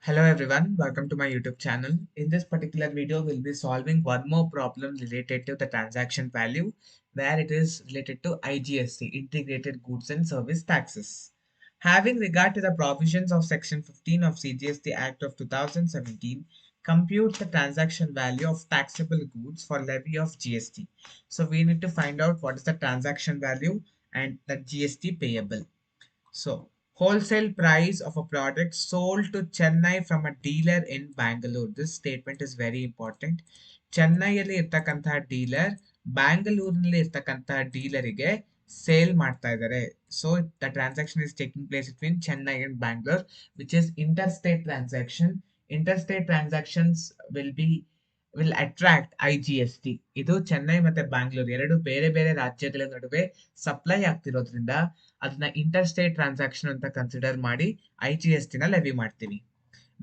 Hello everyone, welcome to my YouTube channel. In this particular video, we'll be solving one more problem related to the transaction value where it is related to IGST, Integrated Goods and Service Taxes. Having regard to the provisions of Section 15 of CGST Act of 2017, compute the transaction value of taxable goods for levy of GST. So we need to find out what is the transaction value and the GST payable. So, wholesale price of a product sold to Chennai from a dealer in Bangalore. This statement is very important. ಚೆನ್ನೈಯಲ್ಲಿ ಇರ್ತಕ್ಕಂತಹ dealer ಬ್ಯಾಂಗಲೂರಿನಲ್ಲಿ ಇರ್ತಕ್ಕಂತಹ ಡೀಲರಿಗೆ sale ಮಾಡ್ತಾ ಇದ್ದಾರೆ. So the transaction is taking place between Chennai and Bangalore which is interstate transaction. Interstate transactions will be will attract IGST. ಇದು ಚೆನ್ನೈ ಮತ್ತೆ ಬ್ಯಾಂಗ್ಳೂರ್ ಎರಡು ಬೇರೆ ಬೇರೆ ರಾಜ್ಯಗಳ ನಡುವೆ ಸಪ್ಲೈ ಆಗ್ತಿರೋದ್ರಿಂದ ಅದನ್ನ ಇಂಟರ್ಸ್ಟೇಟ್ ಟ್ರಾನ್ಸಾಕ್ಷನ್ ಅಂತ ಕನ್ಸಿಡರ್ ಮಾಡಿ IGST ನ ಲೆವಿ ಮಾಡ್ತೀವಿ.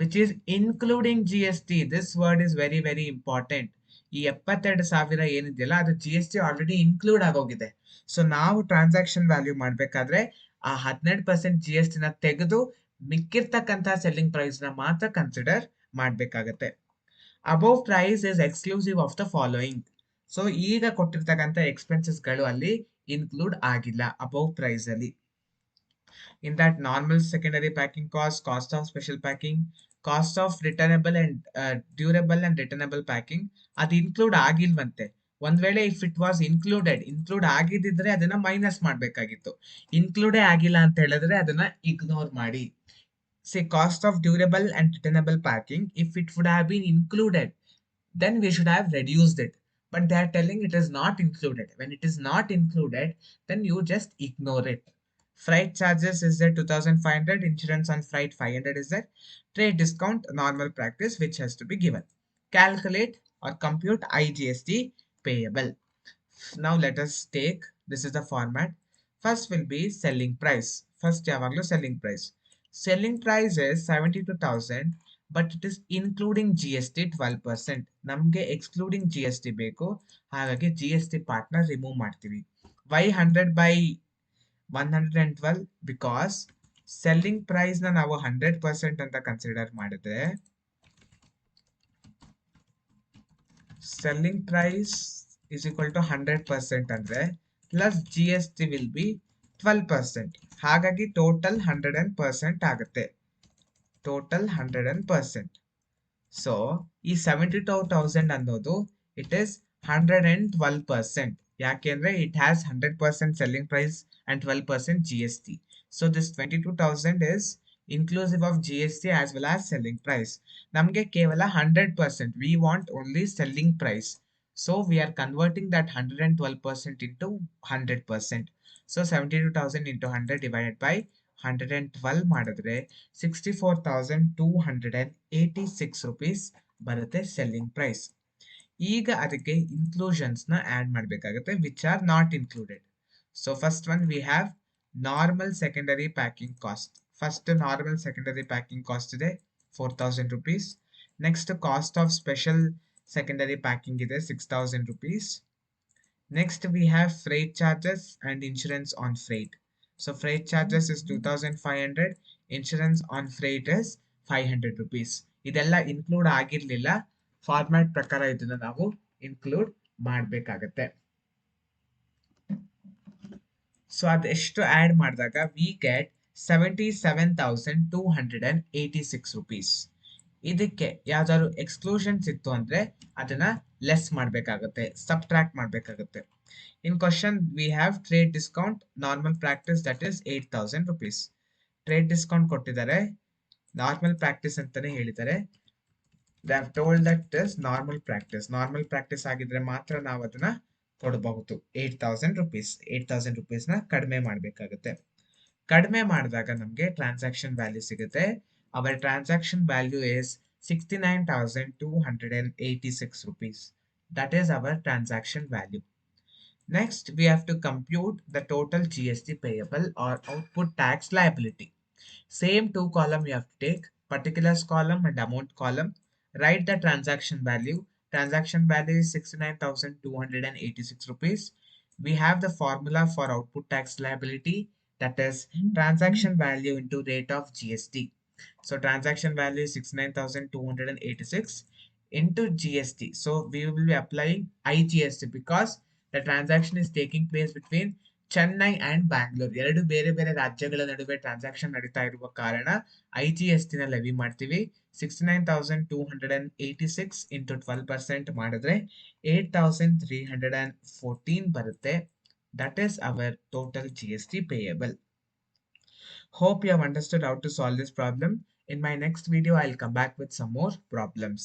Which is including GST. This word is very very important. ಈ 72,000 ಏನಿದೆಯಲ್ಲ ಅದು GST ಆಲ್ರೆಡಿ ಇನ್ಕ್ಲೂಡ್ ಆಗೋಗಿದೆ. ಸೊ ನಾವು ಟ್ರಾನ್ಸಾಕ್ಷನ್ ವ್ಯಾಲ್ಯೂ ಮಾಡ್ಬೇಕಾದ್ರೆ ಆ 12% GST ನ ತೆಗೆದು ಮಿಕ್ಕಿರ್ತಕ್ಕಂತಹ ಸೆಲ್ಲಿಂಗ್ ಪ್ರೈಸ್ ನ ಮಾತ್ರ ಕನ್ಸಿಡರ್ ಮಾಡ್ಬೇಕಾಗತ್ತೆ. Above price is exclusive of the following. So ಈಗ ಕೊಟ್ಟಿರ್ತಕ್ಕಂಥ ಎಕ್ಸ್ಪೆನ್ಸಸ್ ಗಳು ಅಲ್ಲಿ ಇನ್ಕ್ಲೂಡ್ ಆಗಿಲ್ಲ ಅಬೋವ್ ಪ್ರೈಸ್ ಅಲ್ಲಿ. In that normal secondary packing cost of special packing, cost of returnable and durable and returnable packing ಅದು ಇನ್ಕ್ಲೂಡ್ ಆಗಿಲ್ವಂತೆ. ಒಂದ್ ವೇಳೆ ಇಫ್ ಇಟ್ ವಾಸ್ ಇನ್ಕ್ಲೂಡ್ ಆಗಿದ್ದಿದ್ರೆ ಅದನ್ನ ಮೈನಸ್ ಮಾಡ್ಬೇಕಾಗಿತ್ತು. ಇನ್ಕ್ಲೂಡೇ ಆಗಿಲ್ಲ ಅಂತ ಹೇಳಿದ್ರೆ ಅದನ್ನ ಇಗ್ನೋರ್ ಮಾಡಿ. Say cost of durable and returnable packing, if it would have been included, then we should have reduced it. But they are telling it is not included. When it is not included, then you just ignore it. Freight charges is there 2,500, insurance on freight 500 is there, trade discount normal practice which has to be given. Calculate or compute IGST payable. Now let us take, this is the format. First will be selling price. First ಯಾವಾಗಲೂ selling price. Selling price is 72,000 but it is including GST 12%. ನಮಗೆ excluding GST ಬೇಕು, ಹಾಗಾಗಿ GST part ನ remove ಮಾಡ್ತೀವಿ. Why 100 by 112? Because selling price ನ ನಾವು 100% ಅಂತ consider ಮಾಡಿದ್ರೆ selling price is equal to 100% ಅಂದ್ರೆ plus GST will be 12%. ಹಾಗಾಗಿ ಟೋಟಲ್ 100% ಆಗುತ್ತೆ. ಟೋಟಲ್ 100%. ಸೊ ಈ 72,000 ಅನ್ನೋದು ಇಟ್ ಇಸ್ 112%. ಯಾಕೆಂದ್ರೆ it has 100% selling price and 12% GST. So this 22,000 is inclusive of GST as well as selling price. ನಮಗೆ ಕೇವಲ 100%. We want only selling price. So we are converting that 112% into 100%. So 72,000 into 100 divided by 112 ಮಾಡಿದ್ರೆ 64,286 rupees ಬರುತ್ತೆ selling price. ಈಗ ಅದಕ್ಕೆ inclusions ನ add ಮಾಡಬೇಕಾಗುತ್ತೆ which are not included. So first one we have normal secondary packing cost. First normal secondary packing cost ಇದೆ 4,000 rupees. Next cost of special secondary packing ಇದೆ 6,000 rupees. Next we have freight charges and insurance on freight. So freight charges is 2,500, insurance on freight is 500 rupees. ಇದೆಲ್ಲ include ಆಗಿರ್ಲಿಲ್ಲ. Format ಪ್ರಕಾರ ಇದನ್ನ ನಾವು include ಮಾಡಬೇಕಾಗತ್ತೆ. So ಅದೆಷ್ಟು add ಮಾಡಿದಾಗ we get 77,286 rupees. ಇದಕ್ಕೆ ಯಾವ್ದಾದ್ರು ಎಕ್ಸ್ಕ್ಲೂಷನ್ಸ್ ಇತ್ತು ಅಂದ್ರೆ ಅದನ್ನ ಲೆಸ್ ಮಾಡಬೇಕಾಗುತ್ತೆ, ಸಬ್ಟ್ರಾಕ್ಟ್ ಮಾಡಬೇಕಾಗುತ್ತೆ. In question we have trade discount normal practice that is 8,000 rupees. Trade discount ಕೊಟ್ಟಿದ್ದಾರೆ, ನಾರ್ಮಲ್ ಪ್ರಾಕ್ಟೀಸ್ ಅಂತಾನೆ ಹೇಳಿದ್ದಾರೆ. They have told that is normal practice. Normal practice ಆಗಿದ್ರೆ ಮಾತ್ರ ನಾವು ಅದನ್ನ ಕೊಡಬಹುದು. 8,000 rupees. 8,000 rupees ನ ಕಡಿಮೆ ಮಾಡಬೇಕಾಗುತ್ತೆ. ಕಡಿಮೆ ಮಾಡಿದಾಗ ನಮಗೆ ಟ್ರಾನ್ಸಾಕ್ಷನ್ ವ್ಯಾಲ್ಯೂ ಸಿಗುತ್ತೆ. Our transaction value is 69,286 rupees. That is our transaction value. Next, we have to compute the total GST payable or output tax liability. Same two column you have to take, particulars column and amount column. Write the transaction value. Transaction value is 69,286 rupees. We have the formula for output tax liability, that is transaction value into rate of GST. So transaction value is 69,286 into GST. So we will be applying IGST because the transaction is taking place between Chennai and Bangalore. ಎರಡು ಬೇರೆ ಬೇರೆ ರಾಜ್ಯಗಳ ನಡುವೆ transaction ನಡೀತಾ ಇರುವ ಕಾರಣ IGST ನ levy ಮಾಡ್ತೀವಿ. 69,286 ಇಂಟು 12% ಮಾಡಿದ್ರೆ 8,314 ಬರುತ್ತೆ. That is our total GST payable. Hope you have understood how to solve this problem. In my next video, I'll come back with some more problems.